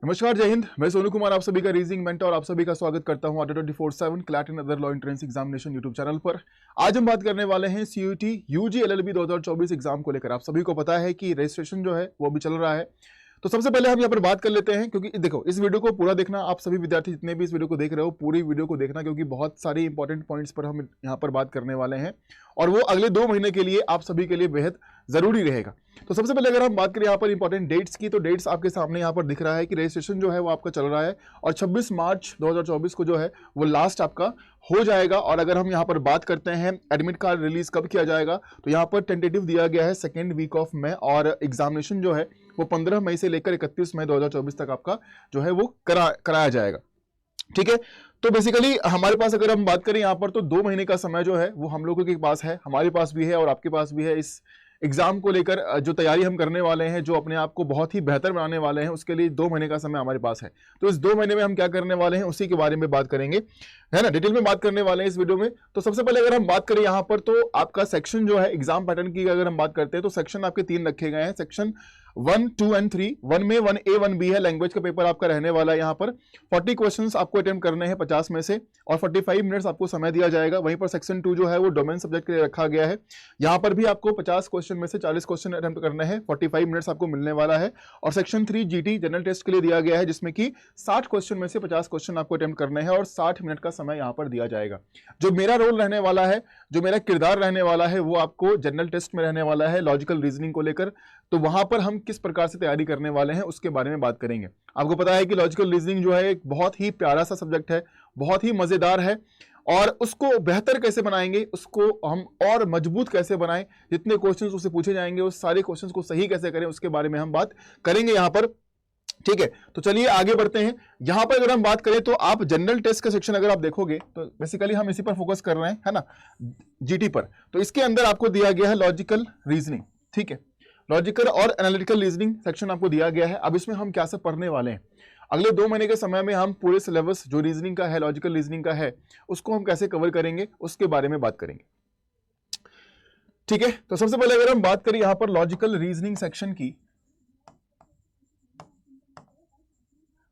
नमस्कार, जय हिंद। मैं सोनू कुमार आप सभी का रीजनिंग मेंटर और आप सभी का स्वागत करता हूं 24/7 CLAT and other law entrance examination YouTube channel पर। आज हम बात करने वाले हैं सीयूईटी यूजी एलएलबी 2024 एग्जाम को लेकर। आप सभी को पता है कि रजिस्ट्रेशन जो है वो भी चल रहा है। तो सबसे पहले हम यहाँ पर बात कर लेते हैं, क्योंकि देखो इस वीडियो को पूरा देखना, आप सभी विद्यार्थी जितने भी इस वीडियो को देख रहे हो पूरी वीडियो को देखना, क्योंकि बहुत सारे इंपॉर्टेंट पॉइंट्स पर हम यहाँ पर बात करने वाले हैं और वो अगले 2 महीने के लिए आप सभी के लिए बेहद जरूरी रहेगा। तो सबसे पहले अगर हम बात करें यहाँ पर इंपॉर्टेंट डेट्स की, तो डेट्स आपके सामने यहाँ पर दिख रहा है कि रजिस्ट्रेशन जो है वो आपका चल रहा है और 26 मार्च 2024 को जो है वो लास्ट आपका हो जाएगा। और अगर हम यहाँ पर बात करते हैं एडमिट कार्ड रिलीज कब किया जाएगा, तो यहाँ पर टेंटेटिव दिया गया है 2nd वीक ऑफ मई और एग्जामिनेशन जो है वो 15 मई से लेकर 31 मई 2024 तक आपका जो है वो कराया जाएगा। ठीक है, तो बेसिकली हमारे पास अगर हम बात करें यहाँ पर, तो 2 महीने का समय जो है वो हम लोगों के पास है, हमारे पास भी है और आपके पास भी है। इस एग्जाम को लेकर जो तैयारी हम करने वाले हैं, जो अपने आप को बहुत ही बेहतर बनाने वाले हैं, उसके लिए 2 महीने का समय हमारे पास है। तो इस 2 महीने में हम क्या करने वाले हैं उसी के बारे में बात करेंगे, है ना, डिटेल में बात करने वाले हैं इस वीडियो में। तो सबसे पहले अगर हम बात करें यहाँ पर, तो आपका सेक्शन जो है एग्जाम पैटर्न की अगर हम बात करते हैं, तो सेक्शन आपके 3 रखे गए हैं। Section 1, 2 and 3। 1 में 1A 1B है, लैंग्वेज का पेपर आपका रहने वाला है। यहाँ पर 40 क्वेश्चंस आपको अटेम्प्ट करने हैं 50 में से और 45 मिनट्स आपको समय दिया जाएगा। वहीं पर सेक्शन 2 जो है वो डोमेन सब्जेक्ट के लिए रखा गया है। यहाँ पर भी आपको 50 क्वेश्चन में से 40 क्वेश्चन अटेम्प्ट करने हैं, 45 मिनट्स आपको मिलने वाला है। और सेक्शन 3 जीटी जनरल टेस्ट के लिए दिया गया है, जिसमें कि 60 क्वेश्चन में से 50 क्वेश्चन आपको अटेम्प्ट करने हैं और 60 मिनट का समय यहाँ पर दिया जाएगा। जो मेरा रोल रहने वाला है, जो मेरा किरदार रहने वाला है, वो आपको जनरल टेस्ट में रहने वाला है लॉजिकल रीजनिंग को लेकर। तो वहां पर हम किस प्रकार से तैयारी करने वाले हैं उसके बारे में बात करेंगे। आपको पता है कि लॉजिकल रीजनिंग जो है एक बहुत ही प्यारा सा सब्जेक्ट है, बहुत ही मजेदार है, और उसको बेहतर कैसे बनाएंगे, उसको हम और मजबूत कैसे बनाएं, जितने क्वेश्चंस उससे पूछे जाएंगे उस सारे क्वेश्चंस को सही कैसे करें, उसके बारे में हम बात करेंगे यहाँ पर। ठीक है, तो चलिए आगे बढ़ते हैं। यहां पर अगर हम बात करें, तो आप जनरल टेस्ट का सेक्शन अगर आप देखोगे, तो बेसिकली हम इसी पर फोकस कर रहे हैं, है ना, जीटी पर। तो इसके अंदर आपको दिया गया है लॉजिकल रीजनिंग। ठीक है, लॉजिकल और एनालिटिकल रीजनिंग सेक्शन आपको दिया गया है। अब इसमें हम क्या सब पढ़ने वाले हैं, अगले 2 महीने के समय में हम पूरे सिलेबस जो रीजनिंग का है, लॉजिकल रीजनिंग का है, उसको हम कैसे कवर करेंगे उसके बारे में बात करेंगे। ठीक है, तो सबसे पहले अगर हम बात करें यहां पर लॉजिकल रीजनिंग सेक्शन की,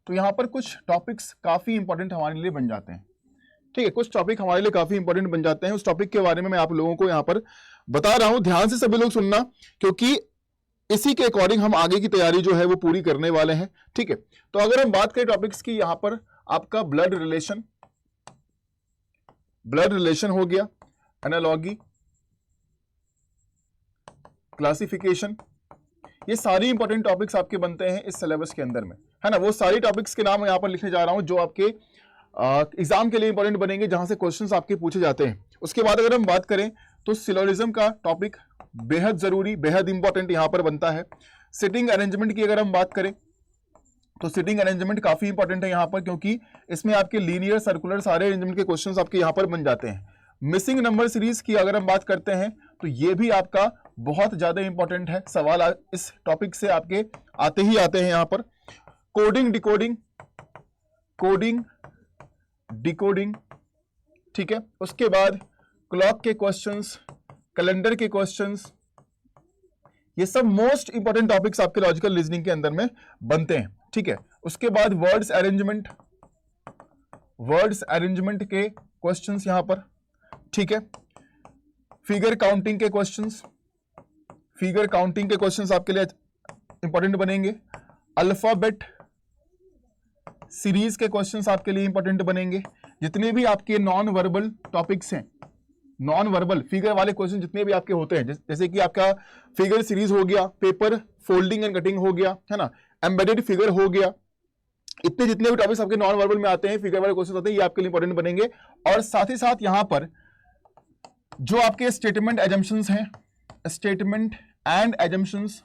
तो यहां पर कुछ टॉपिक्स काफी इंपॉर्टेंट हमारे लिए बन जाते हैं। ठीक है, कुछ टॉपिक हमारे लिए काफी इंपॉर्टेंट बन जाते हैं। उस टॉपिक के बारे में मैं आप लोगों को यहां पर बता रहा हूं, ध्यान से सभी लोग सुनना, क्योंकि इसी के अकॉर्डिंग हम आगे की तैयारी जो है वो पूरी करने वाले हैं। ठीक है, तो अगर हम बात करें टॉपिक्स की, यहां पर आपका ब्लड रिलेशन हो गया, एनालॉजी, क्लासिफिकेशन, ये सारी इंपॉर्टेंट टॉपिक्स आपके बनते हैं इस सिलेबस के अंदर में, है ना। वो सारी टॉपिक्स के नाम यहां पर लिखने जा रहा हूं जो आपके एग्जाम के लिए इंपॉर्टेंट बनेंगे, जहां से क्वेश्चंस आपके पूछे जाते हैं। उसके बाद अगर हम बात करें, तो सिलोजिज्म का टॉपिक बेहद जरूरी, बेहद इंपॉर्टेंट यहां पर बनता है। सिटिंग अरेंजमेंट की अगर हम बात करें, तो सिटिंग अरेंजमेंट काफी इंपॉर्टेंट है यहां पर, क्योंकि इसमें आपके लीनियर, सर्कुलर सारे अरेंजमेंट के क्वेश्चंस आपके यहां पर बन जाते हैं। मिसिंग नंबर सीरीज की अगर हम बात करते हैं, तो ये भी आपका बहुत ज्यादा इंपॉर्टेंट है। सवाल इस टॉपिक से आपके आते ही आते हैं यहां पर। कोडिंग डिकोडिंग, ठीक है। उसके बाद क्लॉक के क्वेश्चंस, कैलेंडर के क्वेश्चंस, ये सब मोस्ट इंपॉर्टेंट टॉपिक्स आपके लॉजिकल रीजनिंग के अंदर में बनते हैं। ठीक है, उसके बाद वर्ड्स अरेंजमेंट के क्वेश्चंस यहां पर। ठीक है, फिगर काउंटिंग के क्वेश्चंस आपके लिए इंपॉर्टेंट बनेंगे। अल्फाबेट सीरीज के क्वेश्चंस आपके लिए इंपॉर्टेंट बनेंगे। जितने भी आपके नॉन वर्बल टॉपिक्स हैं, नॉन वर्बल फिगर वाले क्वेश्चन जितने भी आपके होते हैं, जैसे कि आपका फिगर सीरीज हो गया, पेपर फोल्डिंग एंड कटिंग हो गया, है ना, एम्बेडेड फिगर हो गया, इतने जितने भी टॉपिक्स आपके नॉन वर्बल में आते हैं, फिगर वाले क्वेश्चन आते हैं, ये आपके लिए इंपॉर्टेंट बनेंगे। और साथ ही साथ यहां पर जो आपके स्टेटमेंट एजम्पशंस हैं, स्टेटमेंट एंड एजम्पशंस,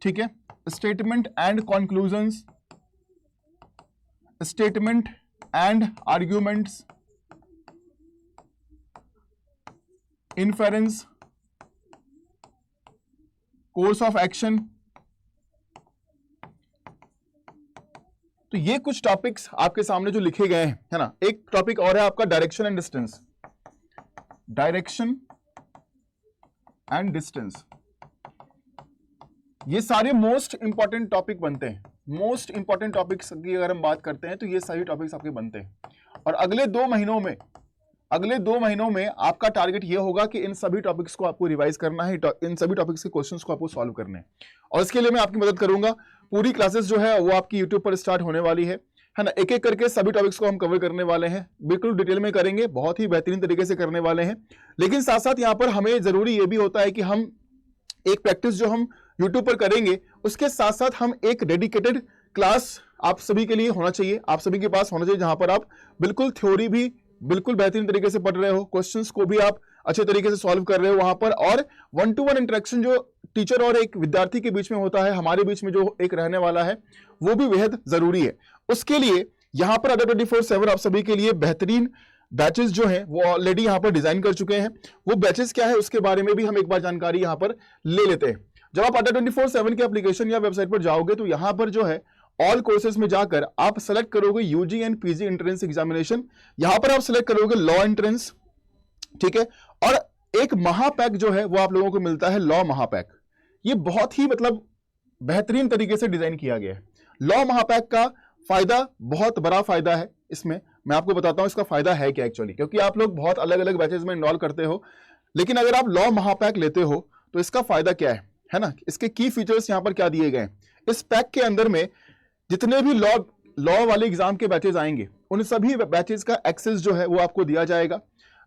ठीक है, statement and conclusions, statement and arguments, inference, course of action, तो ये कुछ टॉपिक्स आपके सामने जो लिखे गए हैं, है ना। एक टॉपिक और है आपका डायरेक्शन एंड डिस्टेंस, ये सारे मोस्ट इंपॉर्टेंट टॉपिक बनते हैं। मोस्ट इंपॉर्टेंट टॉपिक्स की अगर हम बात करते हैं तो ये सारे टॉपिक्स आपके बनते हैं। और अगले 2 महीनों में आपका टारगेट ये होगा कि इन सभी टॉपिक्स को आपको रिवाइज करना है, इन सभी टॉपिक्स के क्वेश्चंस को आपको सॉल्व करने हैं। और इसके लिए मैं आपकी मदद करूंगा। पूरी क्लासेस जो है वो आपकी यूट्यूब पर स्टार्ट होने वाली है ना। एक एक करके सभी टॉपिक्स को हम कवर करने वाले हैं, बिल्कुल डिटेल में करेंगे, बहुत ही बेहतरीन तरीके से करने वाले हैं। लेकिन साथ साथ यहाँ पर हमें जरूरी ये भी होता है कि हम एक प्रैक्टिस जो हम यूट्यूब पर करेंगे उसके साथ साथ हम एक डेडिकेटेड क्लास आप सभी के लिए होना चाहिए, आप सभी के पास होना चाहिए, जहां पर आप बिल्कुल थ्योरी भी बिल्कुल बेहतरीन तरीके से पढ़ रहे हो, क्वेश्चंस को भी आप अच्छे तरीके से सॉल्व कर रहे हो वहां पर। और 1-to-1 इंटरेक्शन जो टीचर और एक विद्यार्थी के बीच में होता है, हमारे बीच में जो एक रहने वाला है, वो भी बेहद जरूरी है। उसके लिए यहाँ पर अड्डा 24/7 आप सभी के लिए बेहतरीन बैचेस जो हैं वो ऑलरेडी यहाँ पर डिजाइन कर चुके हैं। वो बैचेस क्या है उसके बारे में भी हम एक बार जानकारी यहाँ पर ले लेते हैं। जब आप अड्डा 24/7 के एप्लीकेशन या वेबसाइट पर जाओगे तो यहाँ पर जो है ऑल कोर्सेज में जाकर आप सेलेक्ट करोगे UG and PG entrance examination. यहां पर आप सेलेक्ट करोगे लॉ एंट्रेंस, ठीक है। और एक महापैक जो है वो आप लोगों को मिलता है, लॉ महापैक। ये बहुत ही मतलब बेहतरीन तरीके से डिजाइन किया गया है। लॉ महापैक का फायदा बहुत बड़ा फायदा है। इसमें मैं आपको बताता हूं इसका फायदा है क्या एक्चुअली, क्योंकि आप लोग बहुत अलग अलग बैचेस में इनरोल करते हो, लेकिन अगर आप लॉ महापैक लेते हो तो इसका फायदा क्या है ना। इसके की फीचर्स यहां पर क्या दिए गए। इस पैक के अंदर में जितने भी लॉ वाले एग्जाम के बैचेस आएंगे उन सभी बैचेस का एक्सेस जो है वो आपको दिया जाएगा।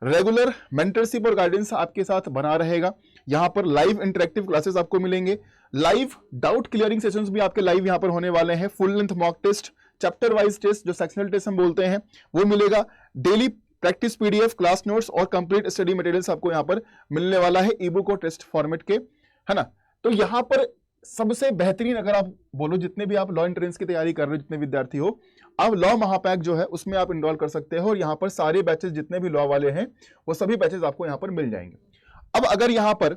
रेगुलर मेंटरशिप और गाइडेंस आपके साथ बना रहेगा। यहां पर लाइव इंटरेक्टिव क्लासेस आपको मिलेंगे, लाइव डाउट क्लियरिंग सेशंस भी आपके लाइव यहां पर होने वाले हैं, full length mock test, chapter wise test जो सेक्शनल टेस्ट हम बोलते हैं वो मिलेगा, daily practice PDF, class notes और कंप्लीट स्टडी मटेरियल्स आपको यहां पर मिलने वाला है, ई बुक और टेस्ट फॉर्मेट के, है ना। तो यहां पर सबसे बेहतरीन अगर आप बोलो, जितने भी आप लॉ एंट्रेंस की तैयारी कर रहे हो, जितने विद्यार्थी हो, आप लॉ महापैक जो है उसमें आप इनरोल कर सकते हो। और यहाँ पर सारे बैचेस जितने भी लॉ वाले हैं वो सभी बैचेस आपको यहाँ पर मिल जाएंगे। अब अगर यहाँ पर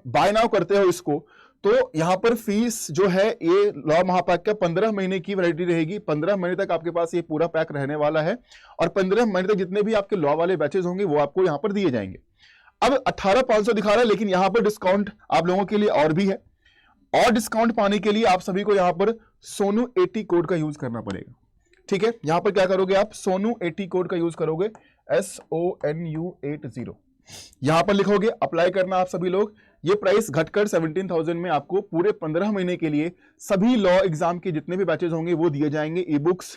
बाय नाउ करते हो इसको, तो यहाँ पर फीस जो है ये लॉ महापैक का 15 महीने की वैलिडिटी रहेगी। 15 महीने तक आपके पास ये पूरा पैक रहने वाला है और 15 महीने तक जितने भी आपके लॉ वाले बैचेस होंगे वो आपको यहाँ पर दिए जाएंगे। अब 18,500 दिखा रहा है, लेकिन यहाँ पर डिस्काउंट आप लोगों के लिए और भी है। और डिस्काउंट पाने के लिए आप सभी को यहां पर सोनू 80 कोड का यूज करना पड़ेगा, ठीक है। यहां पर क्या करोगे आप, सोनू 80 कोड का यूज करोगे, SONU80 यहां पर लिखोगे, अप्लाई करना आप सभी लोग। ये प्राइस घटकर 17,000 में आपको पूरे 15 महीने के लिए सभी लॉ एग्जाम के जितने भी बैचेस होंगे वो दिए जाएंगे। E books,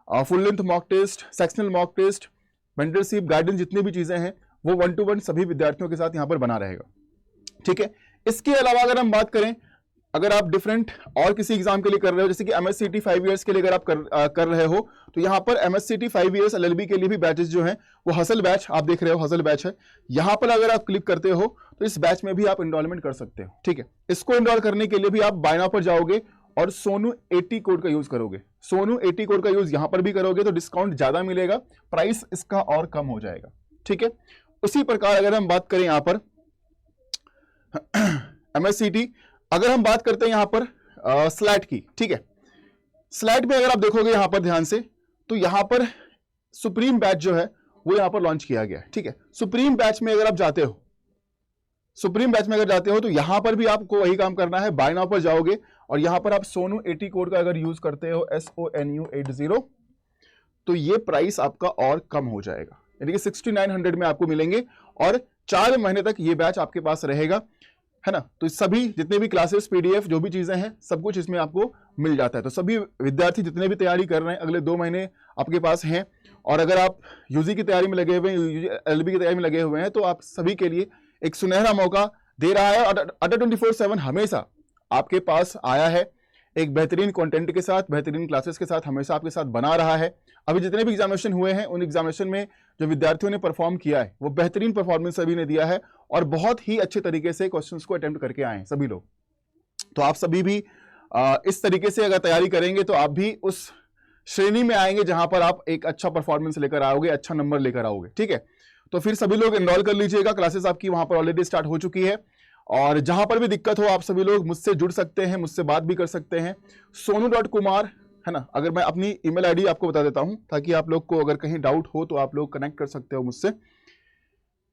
full length mock test, sectional mock test, mentorship, guidance, जितनी भी चीजें हैं वो 1-to-1 सभी विद्यार्थियों के साथ यहां पर बना रहेगा, ठीक है। इसके अलावा अगर हम बात करें, अगर आप डिफरेंट और किसी एग्जाम के लिए कर रहे हो, जैसे कि MSCT 5 इयर्स के लिए अगर आप कर रहे हो, तो यहाँ पर MSCT 5 इयर्स LLB के लिए भी बैचेस जो हैं वो हसल बैच आप देख रहे हो, हसल बैच है। यहाँ पर अगर आप क्लिक करते हो तो इस बैच में भी आप इनरोलमेंट कर सकते हो, ठीक है। इसको इनरोल करने के लिए भी आप बाय नाउ पर जाओगे और सोनू 80 कोड का यूज करोगे। सोनू 80 कोड का यूज यहाँ पर भी करोगे तो डिस्काउंट ज्यादा मिलेगा, प्राइस इसका और कम हो जाएगा, ठीक है। उसी प्रकार अगर हम बात करें यहाँ पर MSCT, अगर हम बात करते हैं यहां पर स्लैट की, ठीक है। स्लैट में अगर आप देखोगे यहां पर ध्यान से, तो यहां पर सुप्रीम बैच जो है वो यहां पर लॉन्च किया गया है, ठीक है। सुप्रीम बैच में अगर आप जाते हो, सुप्रीम बैच में अगर जाते हो तो यहां पर भी आपको वही काम करना है, बाय नाउ पर जाओगे और यहां पर आप सोनू 80 कोड का अगर यूज करते हो, SONU80, तो ये प्राइस आपका और कम हो जाएगा, यानी कि 6900 में आपको मिलेंगे और 4 महीने तक ये बैच आपके पास रहेगा, है ना। तो सभी जितने भी क्लासेस, पीडीएफ, जो भी चीजें हैं, सब कुछ इसमें आपको मिल जाता है। तो सभी विद्यार्थी जितने भी तैयारी कर रहे हैं अगले 2 महीने आपके पास हैं, और अगर आप यूजी की तैयारी में लगे हुए हैं, LLB की तैयारी में लगे हुए हैं, तो आप सभी के लिए एक सुनहरा मौका दे रहा है। अड्डा 24/7 हमेशा आपके पास आया है, एक बेहतरीन कंटेंट के साथ, बेहतरीन क्लासेस के साथ हमेशा आपके साथ बना रहा है। अभी जितने भी एग्जामिनेशन हुए हैं उन एग्जामिनेशन में जो विद्यार्थियों ने परफॉर्म किया है वो बेहतरीन परफॉर्मेंस सभी ने दिया है और बहुत ही अच्छे तरीके से क्वेश्चंस को अटेम्प्ट करके आए हैं सभी लोग। तो आप सभी भी इस तरीके से अगर तैयारी करेंगे तो आप भी उस श्रेणी में आएंगे जहां पर आप एक अच्छा परफॉर्मेंस लेकर आओगे, अच्छा नंबर लेकर आओगे, ठीक है। तो फिर सभी लोग एनरोल कर लीजिएगा, क्लासेस आपकी वहां पर ऑलरेडी स्टार्ट हो चुकी है। और जहां पर भी दिक्कत हो आप सभी लोग मुझसे जुड़ सकते हैं, मुझसे बात भी कर सकते हैं। sonu.kumar, है ना। अगर मैं अपनी ईमेल आईडी आपको बता देता हूं ताकि आप लोग को अगर कहीं डाउट हो तो आप लोग कनेक्ट कर सकते हो मुझसे।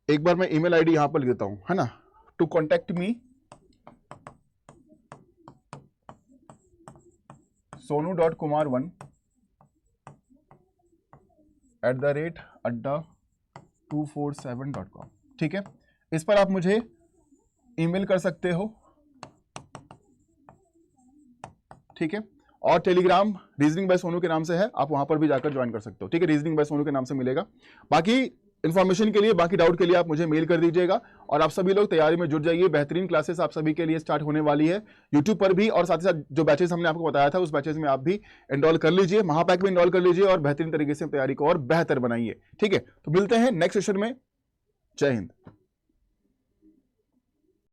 एक बार मैं ईमेल आईडी यहां पर लिख देता हूं, है ना। To contact me sonu.kumar1@adda247.com। ठीक है, इस पर आप मुझे ईमेल कर सकते हो। ठीक है, और टेलीग्राम रीजनिंग बाय सोनू के नाम से है, आप वहां पर भी जाकर ज्वाइन कर सकते हो। ठीक है, रीजनिंग बाय सोनू के नाम से मिलेगा। बाकी इन्फॉर्मेशन के लिए, बाकी डाउट के लिए आप मुझे मेल कर दीजिएगा। और आप सभी लोग तैयारी में जुट जाइए, बेहतरीन क्लासेस आप सभी के लिए स्टार्ट होने वाली है यूट्यूब पर भी, और साथ ही साथ जो बैचेस हमने आपको बताया था उस बैचेस में आप भी एनरोल कर लीजिए, महापैक में एनरोल कर लीजिए और बेहतरीन तरीके से तैयारी को और बेहतर बनाइए। ठीक है, तो मिलते हैं नेक्स्ट सेशन में। जय हिंद।